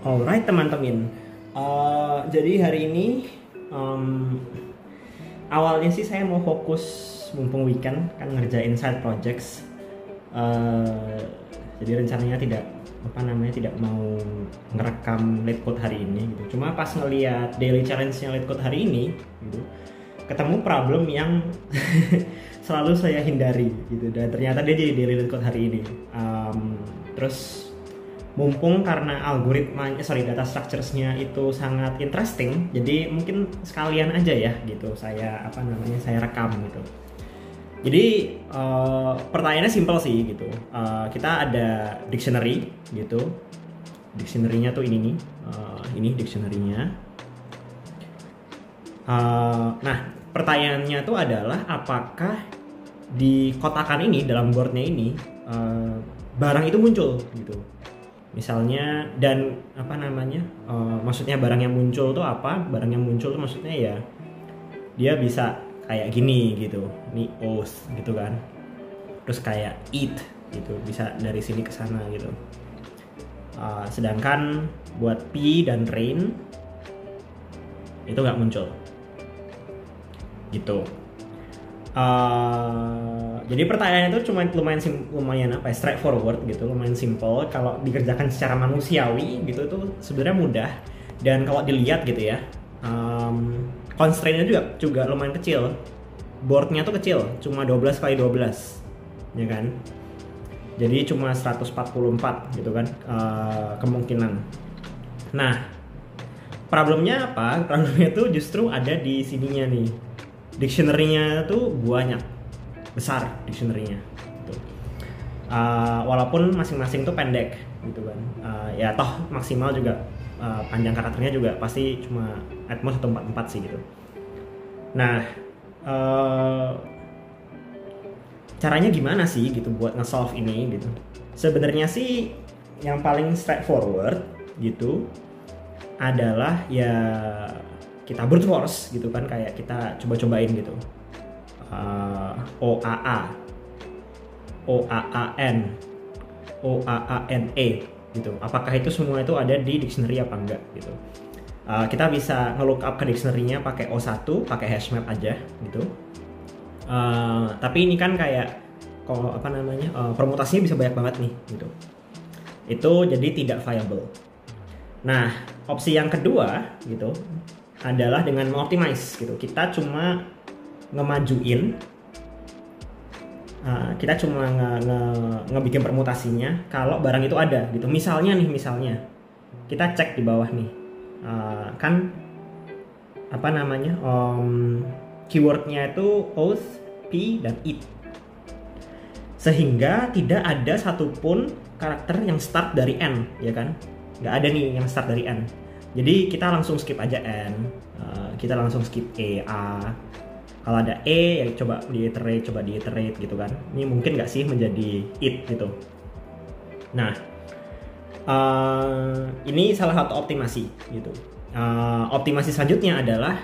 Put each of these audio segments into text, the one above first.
Alright teman-teman, jadi hari ini awalnya sih saya mau fokus mumpung weekend kan ngerjain side projects. Jadi rencananya tidak mau ngerekam late code hari ini gitu. Cuma pas ngeliat daily challenge-nya late code hari ini gitu, ketemu problem yang selalu saya hindari gitu, dan ternyata dia jadi daily late code hari ini. Terus mumpung karena data structures-nya itu sangat interesting, jadi mungkin sekalian aja ya gitu saya rekam gitu. Jadi pertanyaannya simple sih gitu. Kita ada dictionary gitu. Dictionary-nya tuh ini nih. Ini dictionary-nya. Nah, pertanyaannya tuh adalah apakah di kotakan ini, dalam board-nya ini, barang itu muncul gitu. Misalnya, dan maksudnya barang yang muncul tuh apa? Barang yang muncul tuh maksudnya ya dia bisa kayak gini gitu, ini oath gitu kan, terus kayak eat gitu, bisa dari sini ke sana gitu. Sedangkan buat P dan rain itu nggak muncul gitu. Jadi pertanyaan itu cuma lumayan straightforward gitu, lumayan simple. Kalau dikerjakan secara manusiawi gitu itu sebenarnya mudah, dan kalau dilihat gitu ya, constraint-nya juga lumayan kecil. Board-nya tuh kecil, cuma 12 kali 12 ya kan. Jadi cuma 144 gitu kan kemungkinan. Nah, problemnya apa? Problemnya tuh justru ada di sininya nih. Dictionary-nya tuh banyak, besar dictionary-nya gitu. Walaupun masing-masing tuh pendek gitu kan, ya toh maksimal juga panjang karakternya juga pasti cuma at most 144 sih gitu. Nah, caranya gimana sih gitu buat nge-solve ini gitu? Sebenarnya sih yang paling straightforward gitu adalah ya kita brute force gitu kan, kayak kita coba-cobain gitu. OAA, OAAN, OAANE gitu. Apakah itu semua itu ada di dictionary apa enggak gitu. Kita bisa nge-look up ke dictionary-nya pakai O1, pakai hashmap aja gitu. Tapi ini kan kayak permutasinya bisa banyak banget nih gitu. Itu jadi tidak viable. Nah, opsi yang kedua gitu adalah dengan mengoptimize gitu. Kita cuma ngemajuin, kita cuma ngebikin permutasinya kalau barang itu ada gitu. Misalnya kita cek di bawah nih, kan keywordnya itu oath, p dan it, sehingga tidak ada satupun karakter yang start dari n ya kan, nggak ada nih yang start dari n. Jadi kita langsung skip aja N, kita langsung skip A. Kalau ada E ya coba diiterate gitu kan. Ini mungkin nggak sih menjadi it gitu. Nah, ini salah satu optimasi gitu. Optimasi selanjutnya adalah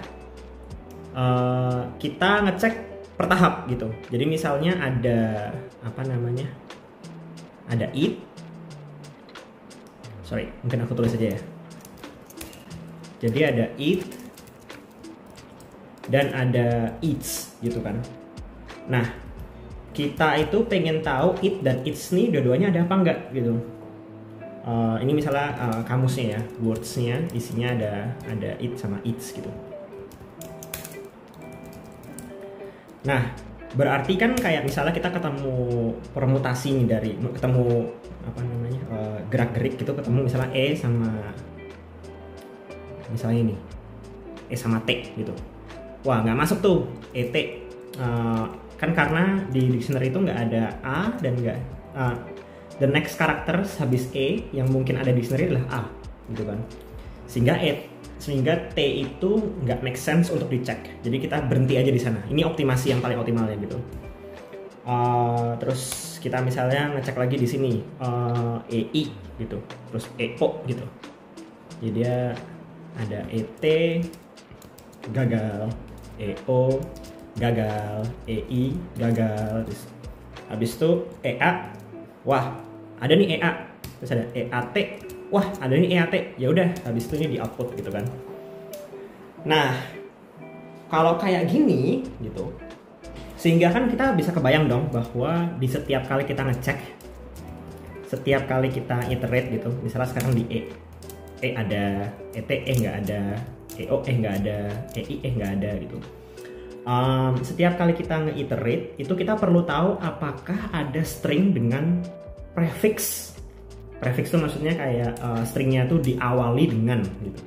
kita ngecek per tahap gitu. Jadi misalnya ada ada it. Sorry, mungkin aku tulis aja ya. Jadi ada it dan ada eats gitu kan. Nah, kita itu pengen tahu it dan eats nih dua-duanya ada apa enggak gitu. Ini misalnya kamusnya ya, words-nya isinya ada it sama eats gitu. Nah, berarti kan kayak misalnya kita ketemu permutasi nih dari ketemu gerak-gerik gitu, ketemu misalnya E sama misalnya ini E sama T gitu. Wah, nggak masuk tuh ET, kan karena di dictionary itu nggak ada A dan nggak the next character habis E yang mungkin ada di dictionary adalah A gitu kan, sehingga T itu nggak make sense untuk dicek. Jadi kita berhenti aja di sana. Ini optimasi yang paling optimalnya gitu. Terus kita misalnya ngecek lagi di sini EI gitu, terus EO gitu. Jadi dia ada ET gagal, EO gagal, EI gagal, terus habis itu EA, wah ada nih EA, terus ada EAT wah ada ini EAT, ya udah habis itu ini di output gitu kan. Nah kalau kayak gini gitu, sehingga kan kita bisa kebayang dong bahwa di setiap kali kita ngecek, setiap kali kita iterate gitu, misalnya sekarang di ada, ET nggak ada, EO nggak ada, EI nggak ada gitu. Setiap kali kita nge-iterate itu kita perlu tahu apakah ada string dengan prefix. Prefix itu maksudnya kayak stringnya tuh diawali dengan gitu.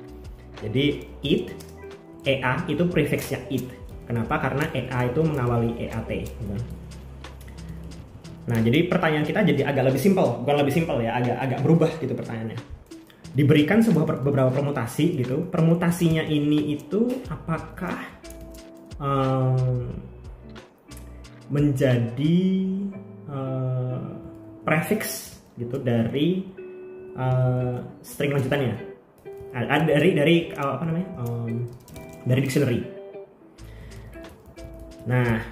Jadi it, EA itu prefixnya it. Kenapa? Karena EA itu mengawali EAT gitu. Nah jadi pertanyaan kita jadi agak lebih simpel, bukan lebih simpel ya, agak berubah gitu pertanyaannya. Diberikan beberapa permutasi gitu, permutasinya ini itu apakah menjadi prefix gitu dari string lanjutannya, dari apa namanya, dari dictionary. Nah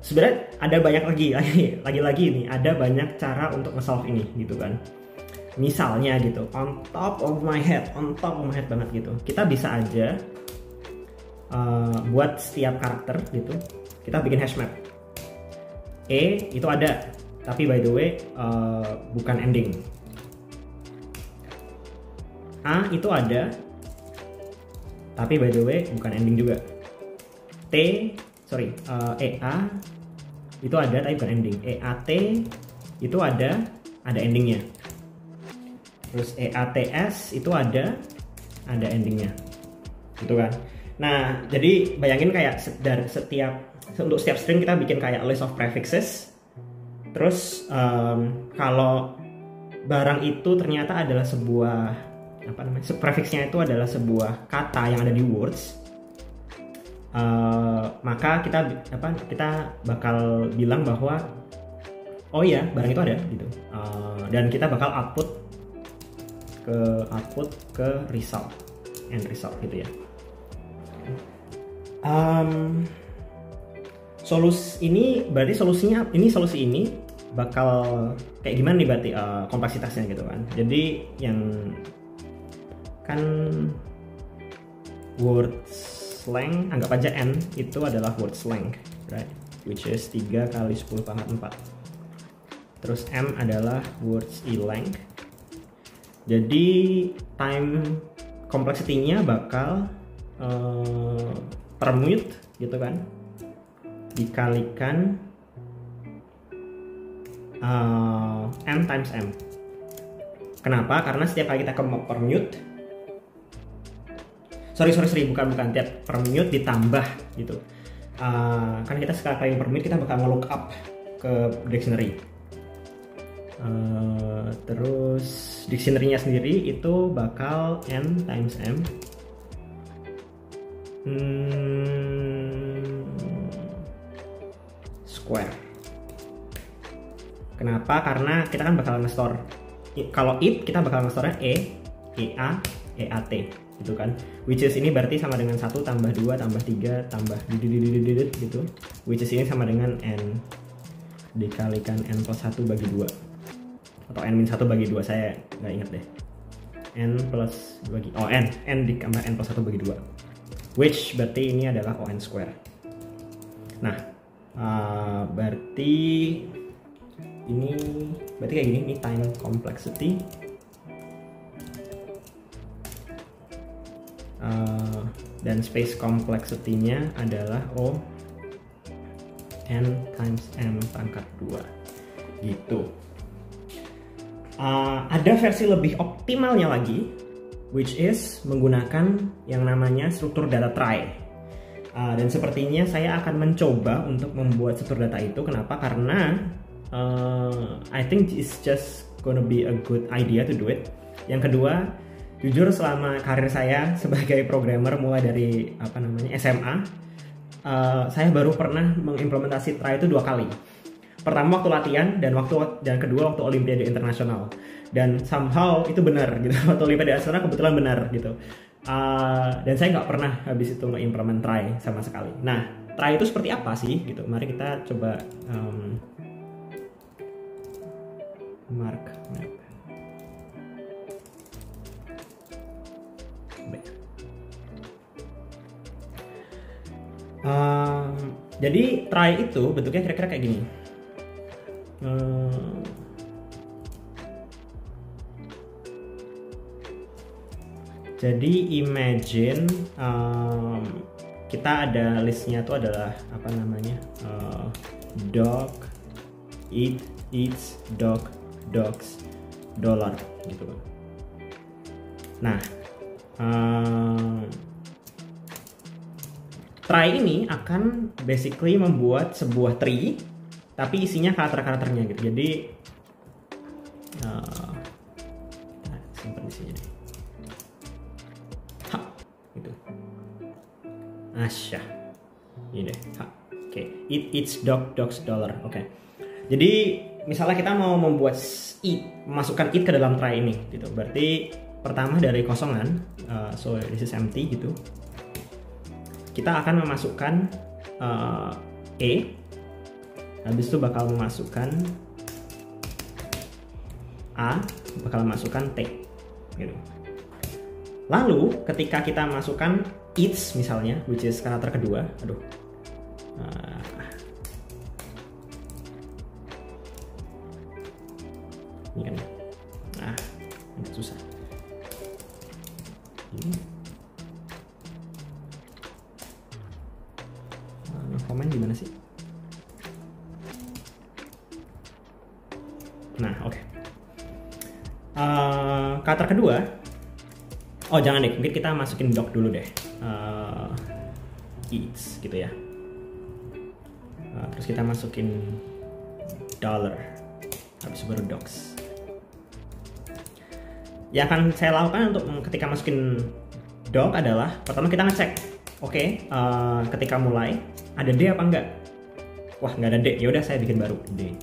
sebenarnya ada banyak lagi ini ada banyak cara untuk nge-solve ini gitu kan. Misalnya gitu, on top of my head banget gitu, kita bisa aja buat setiap karakter gitu kita bikin hash map. Itu ada, tapi by the way bukan ending. A itu ada, tapi by the way bukan ending juga. EA itu ada tapi bukan ending. EAT itu ada endingnya. Terus EATS itu ada endingnya gitu kan. Nah jadi bayangin kayak untuk setiap string kita bikin kayak list of prefixes. Terus kalau barang itu ternyata adalah sebuah apa namanya, prefixnya itu adalah sebuah kata yang ada di words, maka kita bakal bilang bahwa oh iya barang itu ada gitu, dan kita bakal output ke result, end result gitu ya. Solusi ini bakal kayak gimana nih berarti kompleksitasnya gitu kan. Jadi yang kan word length, anggap aja n itu adalah word length, right? Which is 3 kali 10 pangkat 4. Terus m adalah words length. Jadi time complexity-nya bakal permute gitu kan, dikalikan m times m. Kenapa? Karena setiap kali kita permute, bukan tiap permute ditambah gitu. Kan kita sekali permute kita bakal nge-look up ke dictionary. Terus dictionary-nya sendiri itu bakal n times m square. Kenapa? Karena kita kan bakal nge-store, kalau it kita bakal nge-store EA, EAT gitu kan, which is ini berarti sama dengan 1 tambah 2 tambah 3 tambah gitu, which is ini sama dengan n dikalikan n plus 1 bagi 2 atau n min 1 bagi 2, saya nggak ingat deh. N plus bagi n ditambah n plus 1 bagi 2, which berarti ini adalah on square. Nah berarti kayak gini, ini time complexity dan space complexity-nya adalah O n times m pangkat 2 gitu. Ada versi lebih optimalnya lagi, which is menggunakan yang namanya struktur data trie. Dan sepertinya saya akan mencoba untuk membuat struktur data itu. Kenapa? Karena I think it's just gonna be a good idea to do it. Yang kedua, jujur selama karir saya sebagai programmer mulai dari SMA, saya baru pernah mengimplementasi trie itu 2 kali. Pertama waktu latihan, dan kedua waktu Olimpiade Internasional. Dan somehow itu benar gitu. Waktu Olimpiade Internasional kebetulan benar gitu. Dan saya nggak pernah habis itu nge-implement try sama sekali. Nah, try itu seperti apa sih gitu? Mari kita coba mark map. Jadi try itu bentuknya kira-kira kayak gini. Jadi imagine kita ada listnya tuh adalah apa namanya, dog eats dogs dollar gitu kan. Nah, try ini akan basically membuat sebuah tree tapi isinya karakter-karakternya gitu. Jadi simpan di sini deh. Gitu. Asya. Ini deh. Oke. Eats dogs dollar. Oke. Jadi misalnya kita mau membuat masukkan it ke dalam try ini gitu. Berarti pertama dari kosongan, so this is empty gitu. Kita akan memasukkan habis itu bakal memasukkan A, bakal memasukkan T gitu. Lalu ketika kita masukkan eats misalnya, which is karakter kedua, ini kan, agak susah. Ini komen gimana sih? Nah, oke. Karakter kedua. Oh jangan deh, mungkin kita masukin dog dulu deh, eats gitu ya. Terus kita masukin dollar, habis baru dogs. Yang akan saya lakukan untuk ketika masukin dog adalah pertama kita ngecek, oke, ketika mulai ada D apa enggak? Wah nggak ada D, ya udah saya bikin baru D.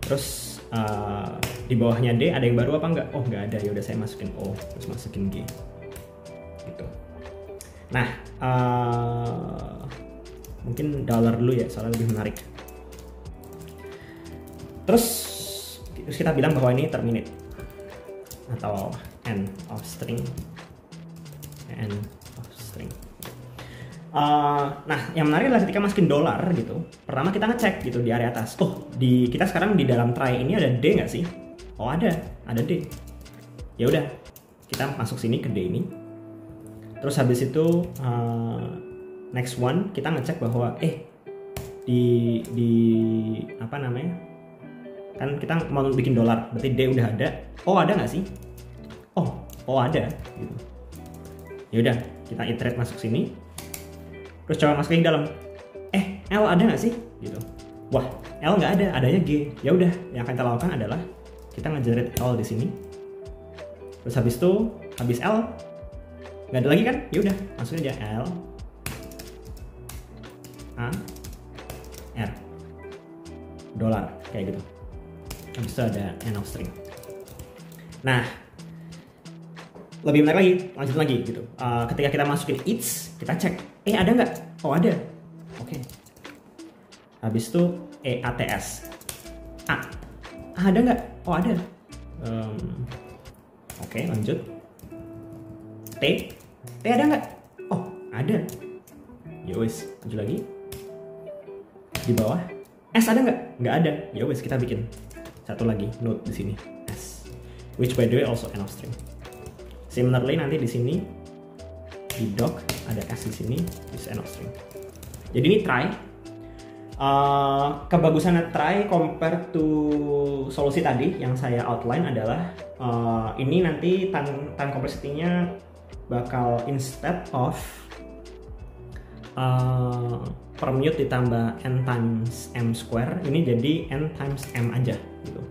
Terus di bawahnya D ada yang baru apa enggak? Oh nggak ada, ya udah saya masukin O, terus masukin G gitu. Nah, mungkin dollar dulu ya, soalnya lebih menarik. Terus kita bilang bahwa ini terminate atau end of string. Nah, yang menarik adalah ketika masukin dollar gitu. Pertama kita ngecek gitu di area atas. Oh, kita sekarang di dalam try ini ada D nggak sih? Oh ada D. Ya udah, kita masuk sini ke D ini. Terus habis itu next one kita ngecek bahwa di apa namanya? Kan kita mau bikin dollar, berarti D udah ada. Oh ada nggak sih? Oh ada. Gitu. Ya udah, kita iterate masuk sini. Terus coba masukin dalam. L ada nggak sih? Gitu. Wah, L nggak ada, adanya G. Ya udah, yang akan kita lakukan adalah kita nge-generate L di sini. Terus habis L nggak ada lagi kan? Ya udah, masukin aja L A R dollar kayak gitu. Habis itu ada end of string. Nah, lebih menarik lagi, lanjut lagi gitu. Ketika kita masukin eats, kita cek, ada nggak? Oh ada. Oke. Habis itu EATS. Ada nggak? Oh ada. Oke, lanjut. T ada nggak? Oh ada. Ya wes, lanjut lagi. Di bawah S ada nggak? Nggak ada. Ya wes, kita bikin satu lagi node di sini S, which by the way also end of string. Similarly nanti di sini di doc ada S di sini, is end of string. Jadi ini try. Kebagusannya try compare to solusi tadi yang saya outline adalah ini nanti time complexity-nya bakal instead of permute ditambah n times m square, ini jadi n times m aja gitu.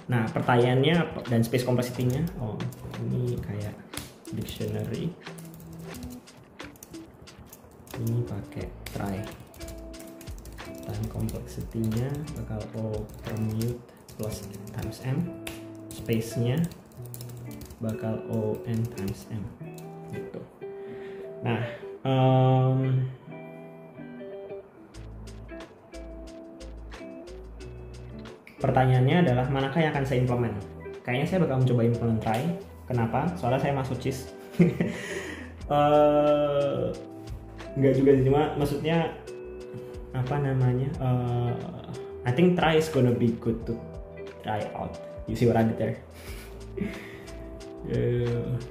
Nah pertanyaannya dan space complexity-nya, ini kayak dictionary, ini pakai try. Time complexity-nya bakal O permute plus times m, space-nya bakal O n times m gitu. Nah, pertanyaannya adalah manakah yang akan saya implement? Kayaknya saya bakal mencoba implement try. Kenapa? Soalnya saya masuk cheese. Nggak juga sih, cuma maksudnya apa namanya, I think try is gonna be good to try out. You see what I did there?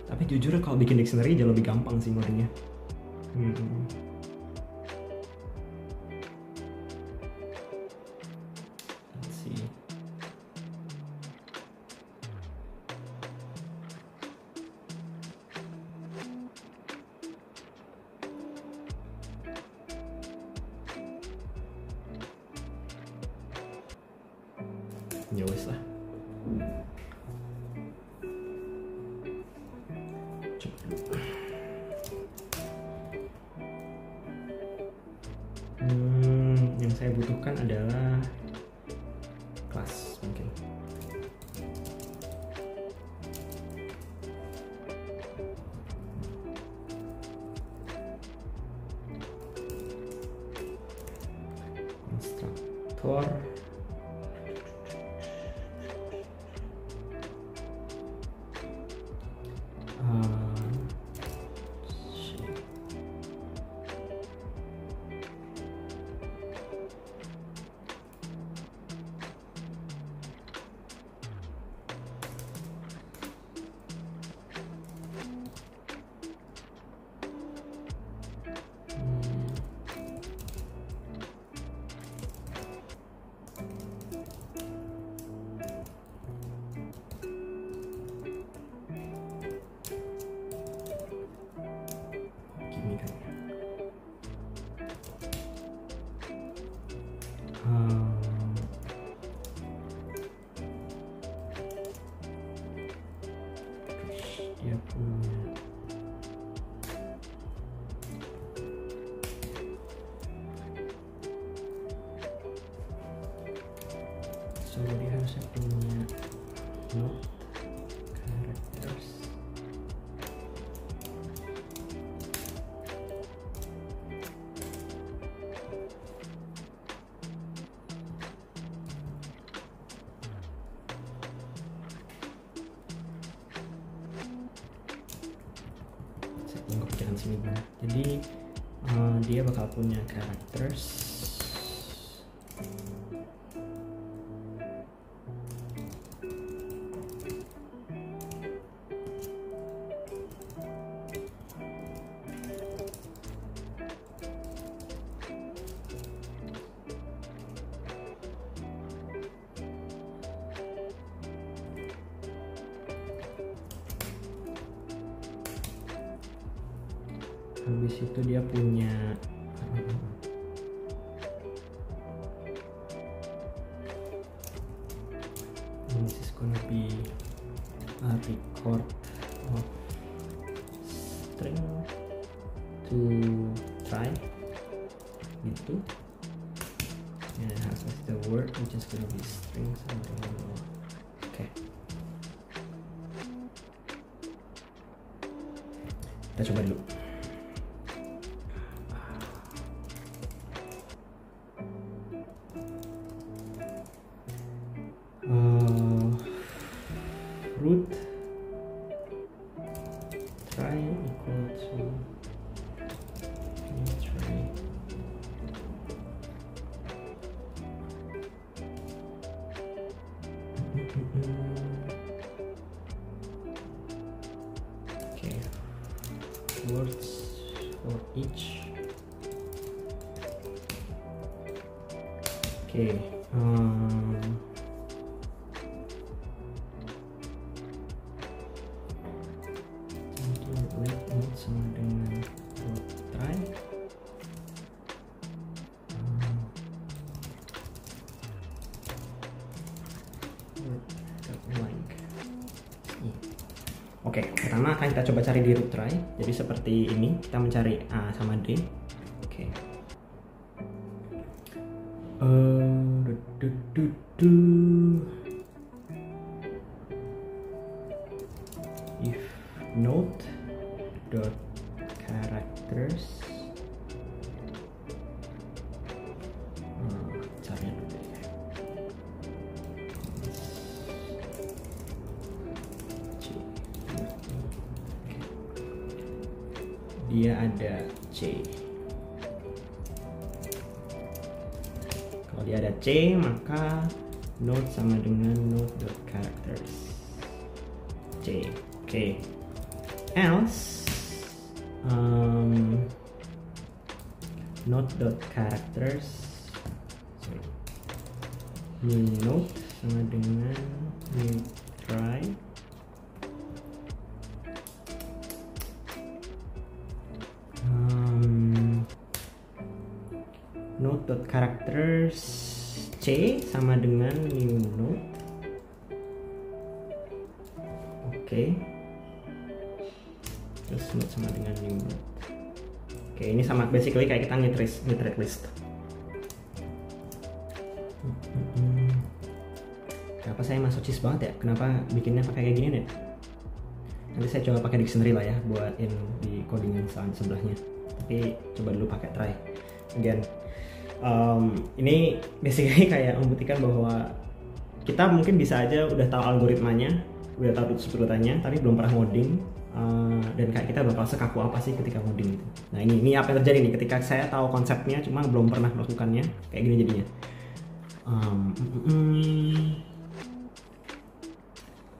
Tapi jujur kalau bikin dictionary jauh lebih gampang sih modenya. Let's see. Ya wes lah. Yang saya butuhkan adalah kelas mungkin. Konstruktor. Dia punya dia harusnya punya note characters. Saya kepikiran sini banget. Jadi dia bakal punya characters. Habis itu dia punya this is gonna be a record of string to try gitu, and it has the word which is gonna be string something. Okay, kita coba dulu. Root try equal to try. Okay, words for each. Okay, sama dengan try. Oke, pertama akan kita coba cari di root try. Jadi seperti ini, kita mencari A sama D. Oke. If note dot characters caranya dulu ya. dia ada C. Kalau dia ada C, maka node sama dengan node.characters C. Oke. Else node.characters new node sama dengan new try node.characters C sama dengan new node. Oke. Terus node sama dengan new node. Oke, ini sama basically kayak kita nge-read list. Kenapa saya masochis banget ya? Kenapa bikinnya pakai kayak gini nih? Nanti saya coba pakai dictionary lah ya buat di coding sebelahnya. Tapi coba dulu pakai try. Again, ini basically kayak membuktikan bahwa kita mungkin bisa aja udah tahu algoritmanya, udah tahu urutannya, tapi belum pernah ngoding. Dan kayak kita bakal sekaku apa sih ketika ngoding gitu. Nah ini apa yang terjadi nih ketika saya tahu konsepnya cuma belum pernah melakukannya, kayak gini jadinya.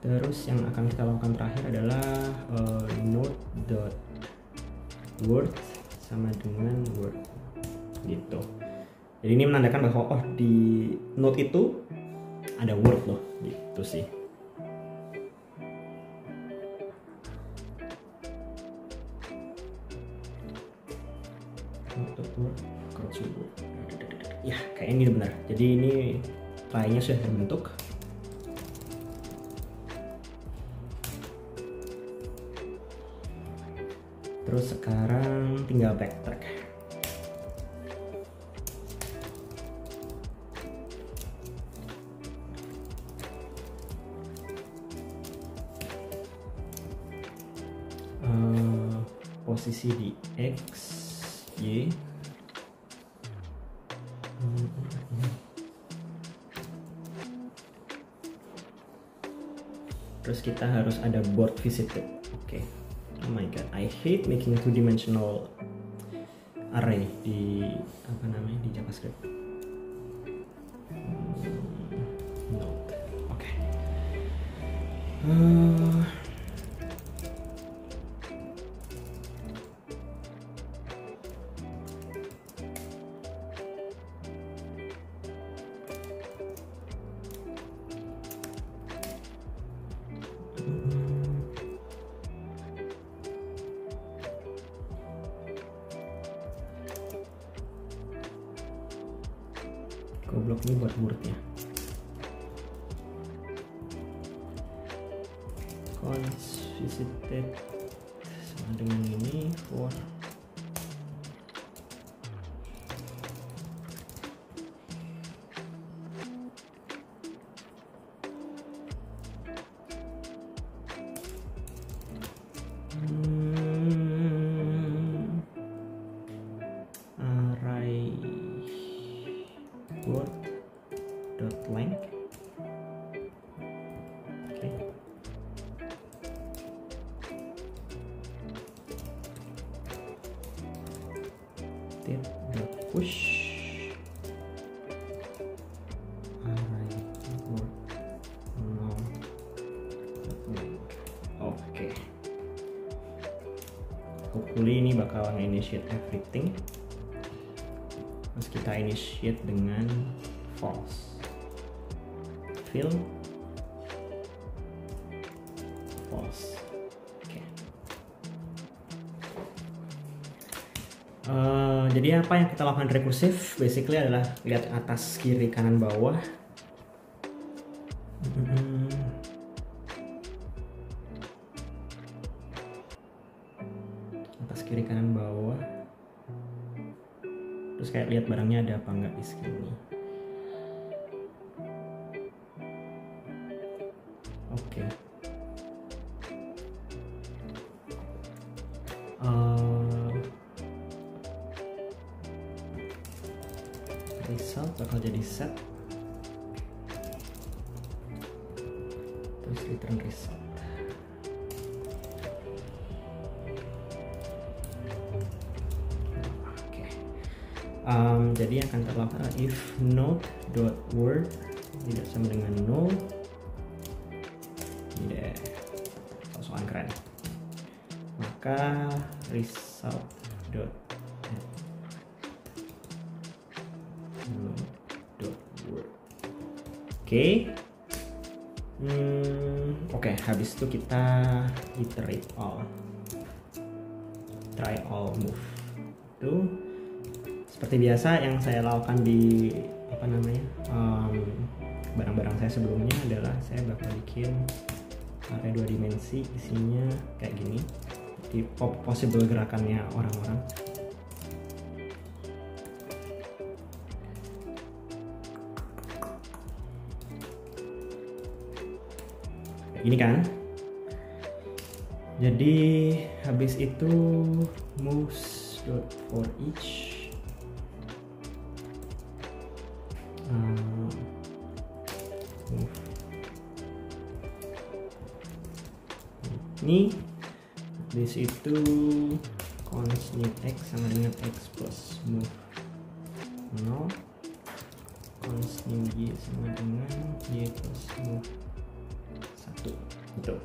Terus yang akan kita lakukan terakhir adalah node.word sama dengan word gitu. Jadi ini menandakan bahwa oh di node itu ada word loh gitu sih. Ya kayak ini benar. Jadi ini try-nya sudah terbentuk. Terus sekarang tinggal backtrack. Posisi di X, Y. Terus kita harus ada board visited. Oke. Oh my god, I hate making two-dimensional array di apa namanya di JavaScript. Node. Oke. Goblok ini buat wordnya. Cons visited sama dengan ini for array word dot length. Oke. Tit dot push array word no dot length. Oke. Hopefully ini bakal initiate everything. Terus kita initiate dengan false. Fill false. Oke. Jadi apa yang kita lakukan rekursif basically adalah lihat atas, kiri, kanan, bawah. Atas, kiri, kanan, bawah. Terus kayak lihat barangnya ada apa enggak di sini. Oke. Result bakal jadi set. Terus return result. Jadi akan terlakukan if node.word tidak sama dengan null. Ini deh, soal keren. Maka result dot node.word. Oke, habis itu kita iterate all, try all move. Itu seperti biasa yang saya lakukan di barang-barang saya sebelumnya adalah saya bakal bikin area 2 dimensi, isinya kayak gini, di possible gerakannya orang-orang. Kayak gini kan. Jadi habis itu moves for each. Ini habis itu const new x sama dengan x plus move 0, const new y sama dengan y plus move 1 gitu.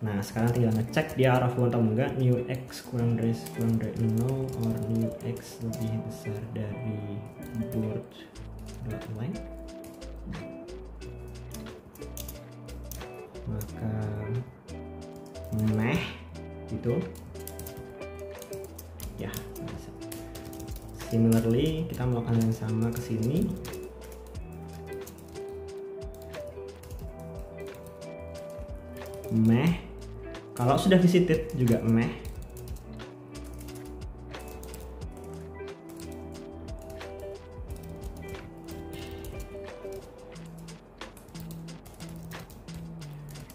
Nah sekarang tinggal ngecek dia out of bound atau enggak. New x kurang dari 0 or new x lebih besar dari board dot length, maka gitu ya. Similarly kita melakukan yang sama ke sini. Kalau sudah visited juga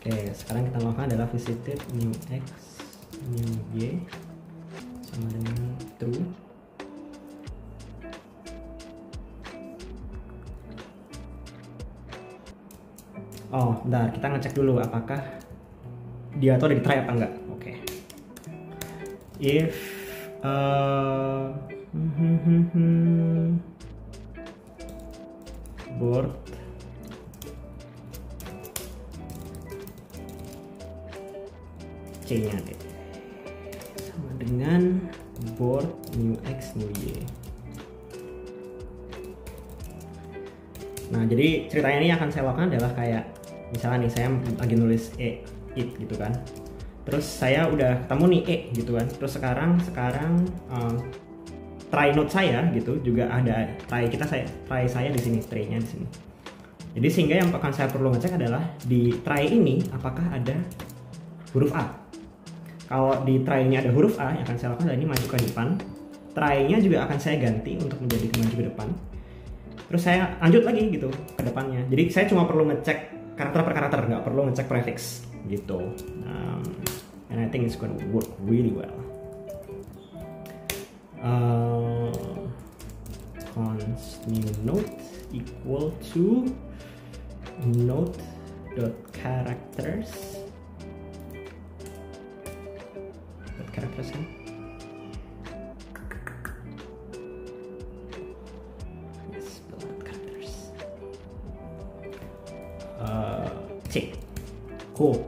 Oke, sekarang kita lakukan adalah visited new x new y sama dengan true. Oh, bentar, kita ngecek dulu apakah dia tuh ada di try apa enggak. Oke. If board C-nya sama dengan board new x new y. Nah, jadi ceritanya ini akan saya lakukan adalah kayak misalnya nih saya lagi nulis it gitu kan. Terus saya udah ketemu nih gitu kan. Terus sekarang try node saya gitu juga ada try saya di sini, try-nya di sini. Jadi sehingga yang akan saya perlu ngecek adalah di try ini apakah ada huruf A. Kalau di try-nya ada huruf A, yang akan saya lakukan adalah ini maju ke depan. Try-nya juga akan saya ganti untuk menjadi maju ke depan. Terus saya lanjut lagi gitu ke depannya. Jadi saya cuma perlu ngecek karakter per karakter, nggak perlu ngecek prefix gitu. And I think it's gonna work really well. Const new node equal to node dot characters kan? Yes, characters. C. Cool.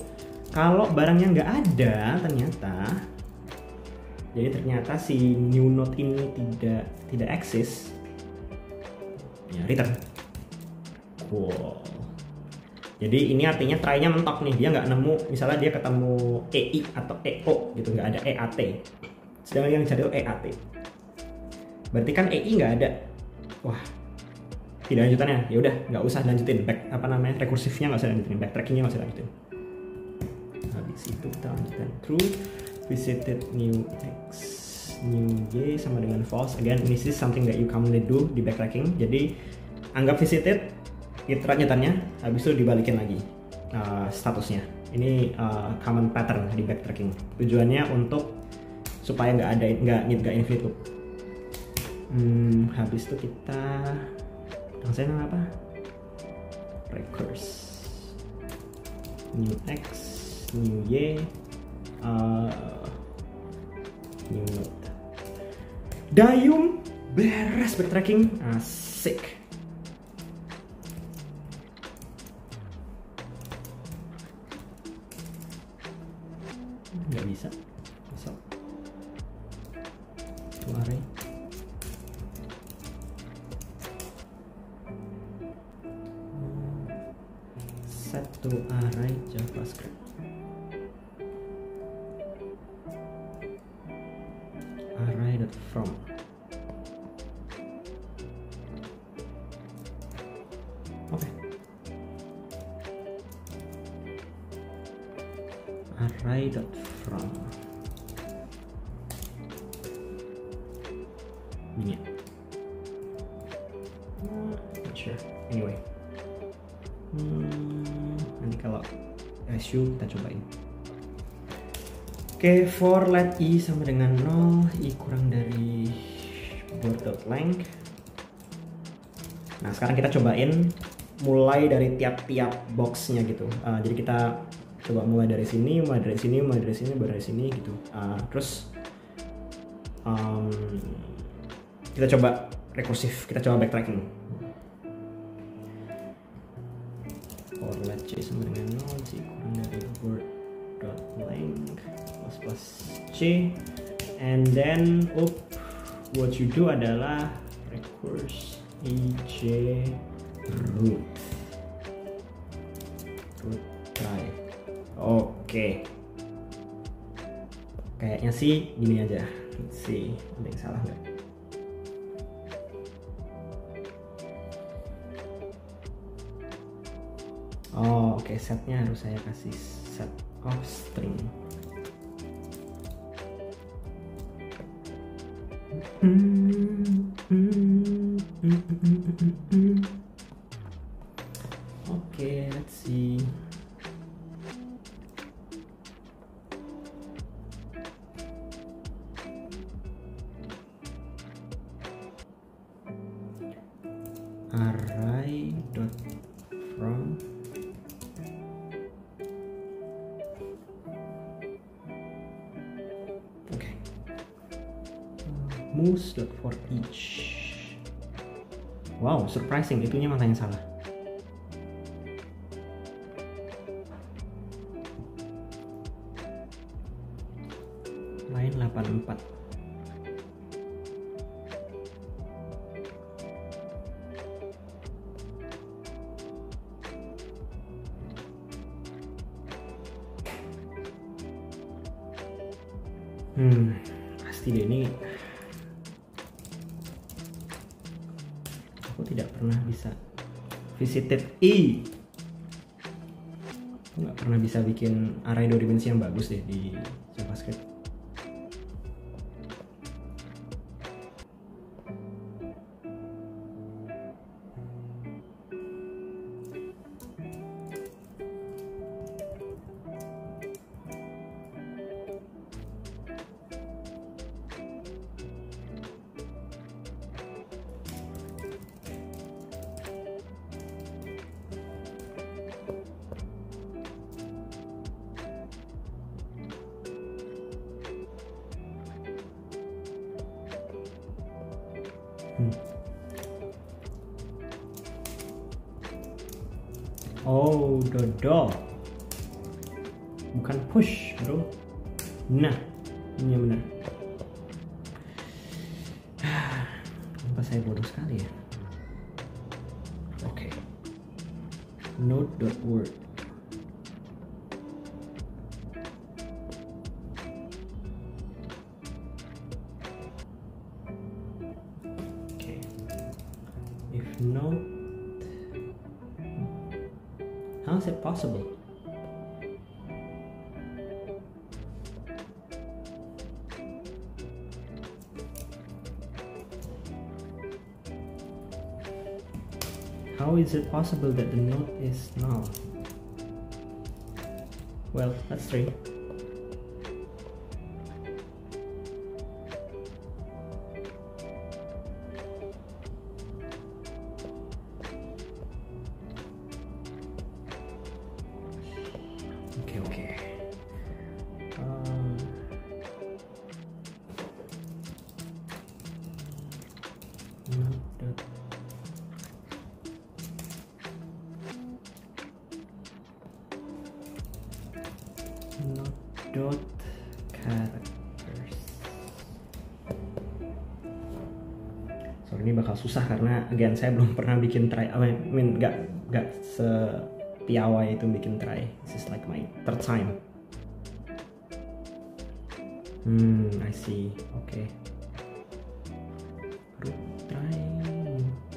Kalau barangnya nggak ada ternyata, jadi ternyata si new node ini tidak eksis, ya return. Cool. Jadi ini artinya try-nya mentok nih, dia nggak nemu, misalnya dia ketemu EI atau EO gitu, nggak ada EAT. Sedangkan yang dicari itu EAT. Berarti kan EI nggak ada. Wah, tidak lanjutannya. Ya udah, nggak usah lanjutin rekursifnya nggak usah lanjutin, backtrackingnya nggak usah lanjutin. Habis itu kita lanjutkan true, visited new x new y sama dengan false. Again, this is something that you commonly do di backtracking. Jadi anggap visited, nyatanya, habis itu dibalikin lagi statusnya. Ini common pattern di backtracking. Tujuannya untuk supaya nggak infinite loop. Habis itu kita saya nama apa? Recurse new x new y new node. Dayung beres backtracking, asik. Nggak bisa, besok. Tuh array. Set to array JavaScript. Array.from. Oke. Array.from. Ini. Not sure. Anyway. Nanti kalau issue kita cobain. Oke, for let i sama dengan 0, i kurang dari board.length. Nah, sekarang kita cobain mulai dari tiap-tiap boxnya gitu. Jadi kita coba mulai dari sini, mulai dari sini, mulai dari sini, mulai dari sini gitu. Terus kita coba rekursif, kita coba backtracking. For let c sama dengan 0, c kurang dari board.length plus c, and then what you do adalah recurse ej root try. Oke. Kayaknya sih gini aja. Let's see, ada yang salah nggak? Oh, oke, setnya harus saya kasih set of string. Oke, let's see. Array.from. Oke. Moves.for each. Wow, surprising, itunya mana yang salah? Line 84. Pasti deh ini. Aku tidak pernah bisa visited i. Aku nggak pernah bisa bikin array 2 dimensi yang bagus deh di JavaScript. Oh, dodol. Bukan push, bro. Nah, ini yang benar. Kenapa saya bodoh sekali ya? Oke. Node.word. Oke. If node, how is it possible? How is it possible that the node is null? Well, let's try. Okay. dot characters. So ini bakal susah karena again saya belum pernah bikin try. I mean nggak sepiawai itu bikin try. This is like my third time. I see. Okay.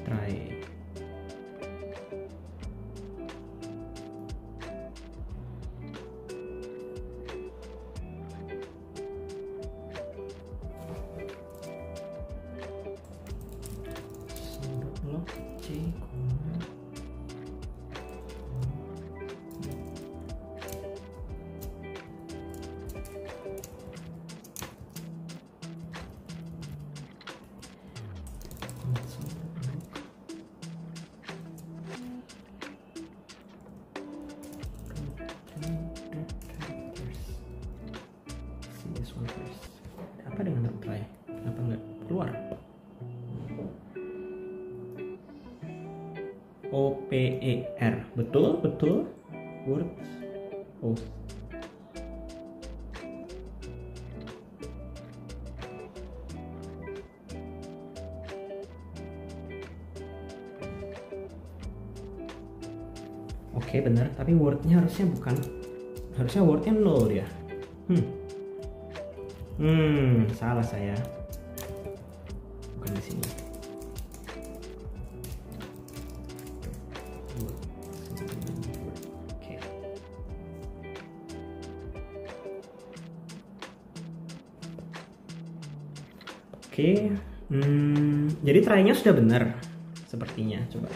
Try. Log C, apa dengan apply? Kenapa nggak keluar? OPER, betul words. Oh, oke, benar, tapi wordnya harusnya wordnya 0 dia. Salah saya, bukan di sini. Oke, jadi try-nya sudah benar sepertinya. Coba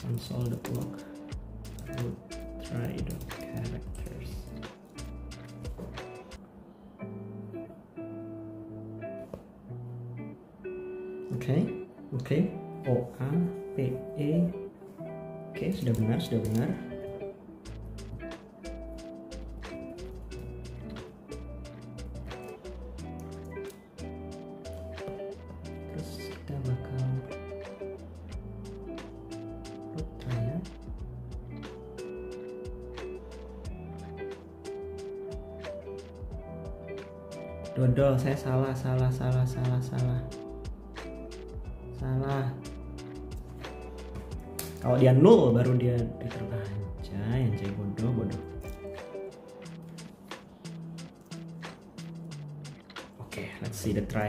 console.log try.characters. Oke, OAPE. Oke, sudah benar. Kita bakal try ya. Dodol, saya salah. Kalau dia 0 baru dia anjay bodoh. Oke, let's see the try.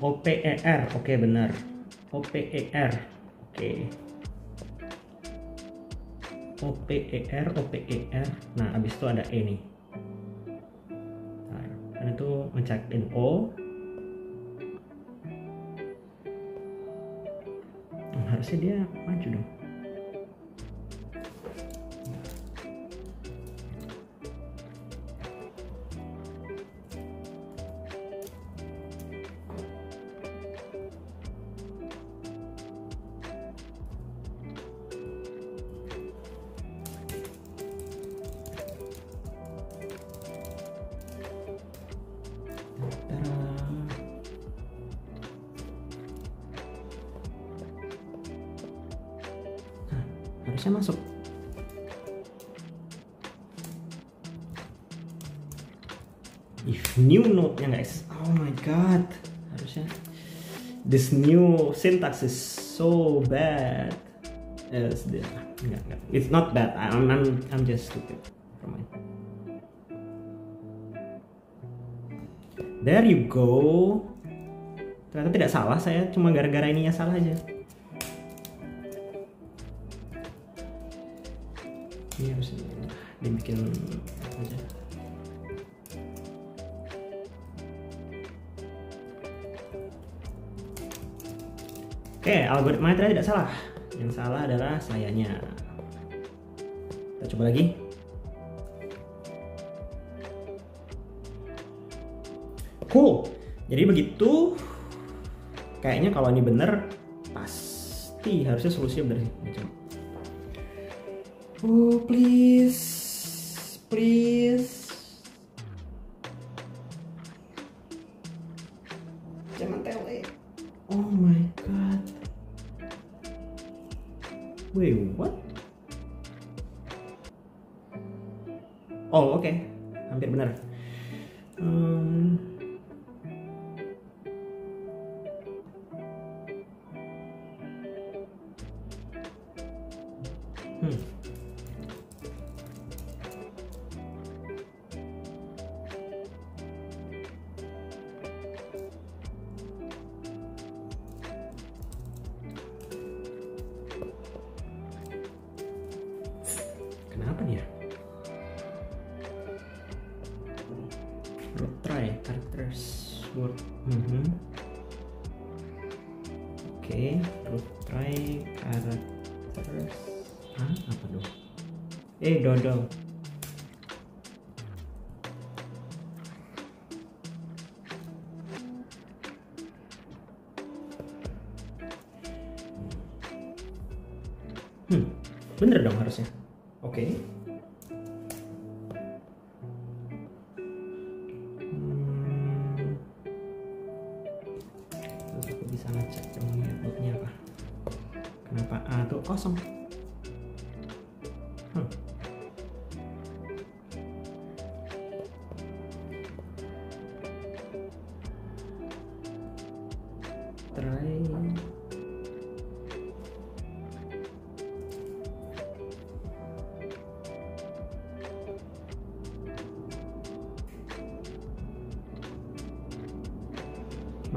OPER, oke, benar. OPER, oke. OPER. Nah, abis itu ada E nih. Kan itu ngecekin O. Harusnya dia maju dong. Harusnya masuk. If new node-nya nggak exist, oh my god, harusnya this new syntax is so bad. Enggak. It's not bad. I'm just stupid. Never mind. There you go. Ternyata tidak salah, saya cuma gara-gara ininya salah aja. Ini harus dibikin aja. Oke, algoritma tadi tidak salah. Yang salah adalah sayanya. Kita coba lagi. Cool. Jadi begitu. Kayaknya kalau ini bener, pasti harusnya solusinya bener sih. Oh, please. Jangan tele. Oh my god. Wait, what? Oh oke, hampir benar. Kenapa nih ya? Try characters word. Oke, try characters. Apa dong? Dodol. Bener dong harusnya. Oke. Terus aku bisa ngecek dong notebooknya apa. Kenapa A tuh kosong? Try.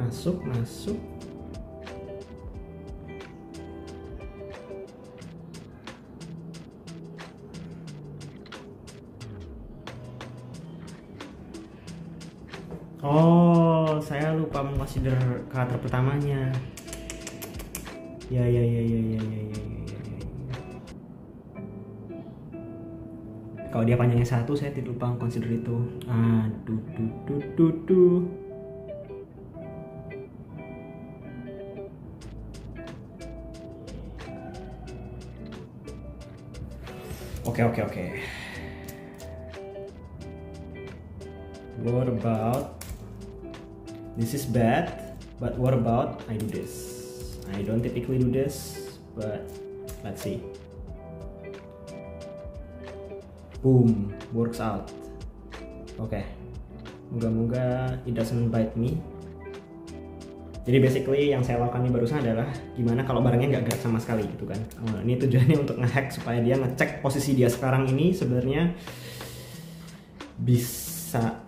Masuk. Oh, saya lupa mengonsider karakter pertamanya. Ya. Kalau dia panjangnya 1, saya tidak lupa consider itu. Aduh. Oke. What about this is bad, but what about I do this? I don't typically do this, but let's see. Boom, works out. Oke. Moga-moga it doesn't bite me. Jadi basically yang saya lakukan ini barusan adalah gimana kalau barangnya nggak gerak sama sekali gitu kan. Ini tujuannya untuk ngehack supaya dia ngecek posisi dia sekarang ini sebenarnya bisa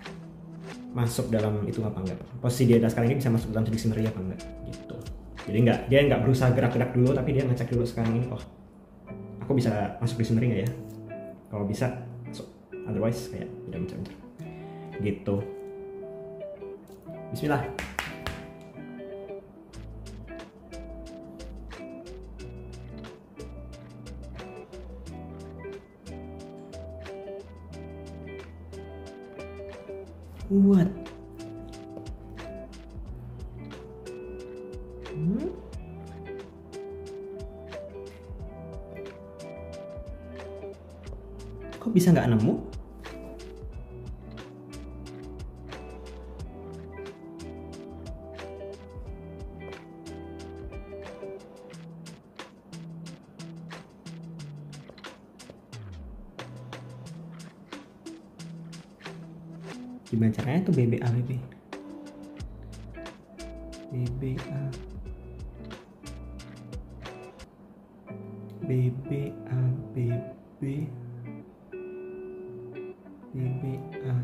masuk dalam itu apa enggak. Posisi dia sekarang ini bisa masuk dalam dictionary apa enggak gitu. Jadi dia nggak berusaha gerak-gerak dulu, tapi dia ngecek dulu sekarang ini, oh aku bisa masuk dictionary nggak ya? Kalau bisa masuk, otherwise kayak udah bentar gitu. Bismillah. What? Kok bisa nggak nemu? Gimana caranya tuh BBA BB? BBA BBA BB BBA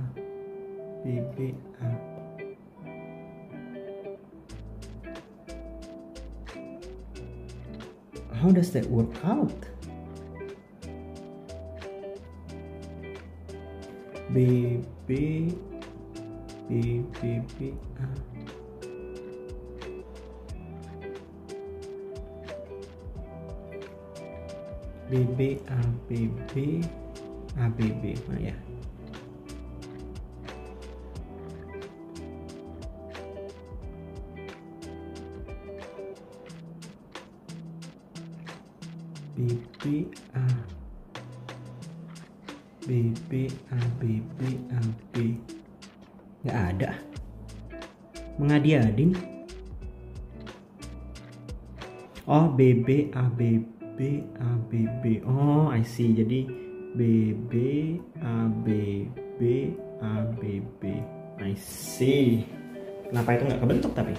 BBA How does that work out? BB BBA BBA BB ABB mana ya? BBA BBA BBA B nggak ada, mengadi-adin. Oh, BB ABB ABB. Oh, I see. Jadi BB ABB ABB. I see. Kenapa itu nggak kebentuk tapi?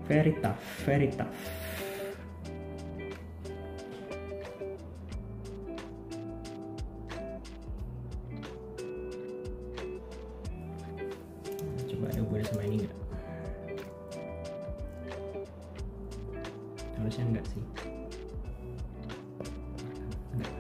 Very tough, very tough. Coba ada hubungannya sama ini nggak? Harusnya enggak sih. Enggak.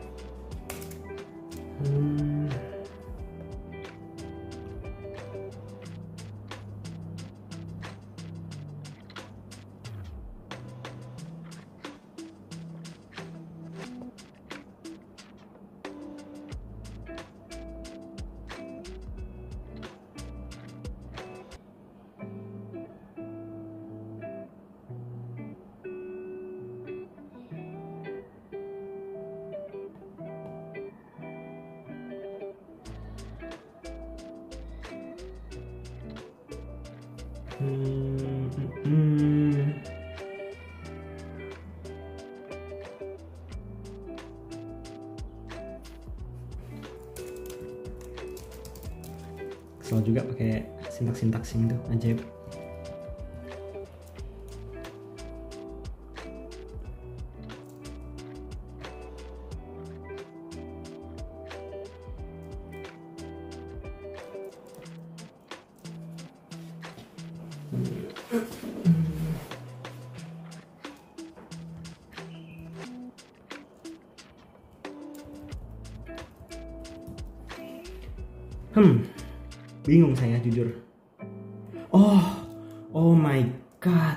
Kesel juga pakai sintaks-sintaks itu ajaib. Bingung saya jujur. Oh my god.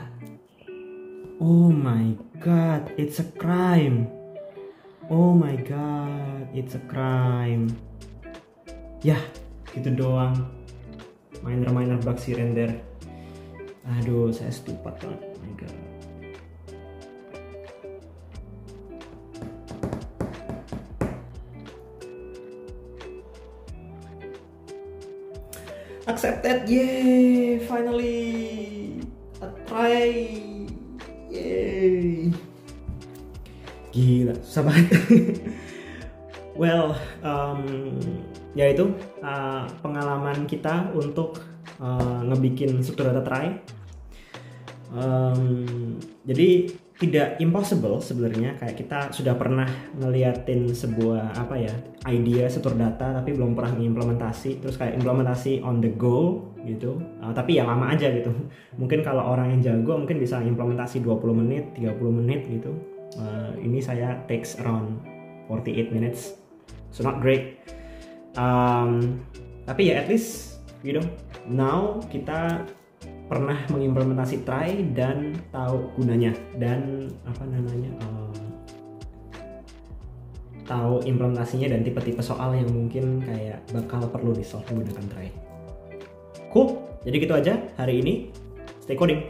Oh my god, it's a crime. Oh my god, it's a crime. Yah, gitu doang. Minor bugs here and there. Aduh, saya stupid banget. Oh my god. Accepted, yay! Finally, a try, yay! Gila, susah banget. Well, ya itu pengalaman kita untuk ngebikin struktur data try. Jadi tidak impossible sebenarnya, kayak kita sudah pernah ngeliatin sebuah idea struktur data tapi belum pernah mengimplementasi, terus kayak implementasi on the go gitu, tapi ya lama aja gitu. Mungkin kalau orang yang jago mungkin bisa implementasi 20 menit, 30 menit gitu. Ini saya takes around 48 minutes, so not great. Tapi ya at least now kita pernah mengimplementasi try dan tahu gunanya dan tahu implementasinya dan tipe-tipe soal yang mungkin kayak bakal perlu di solve menggunakan try. Cool, jadi gitu aja hari ini. Stay coding.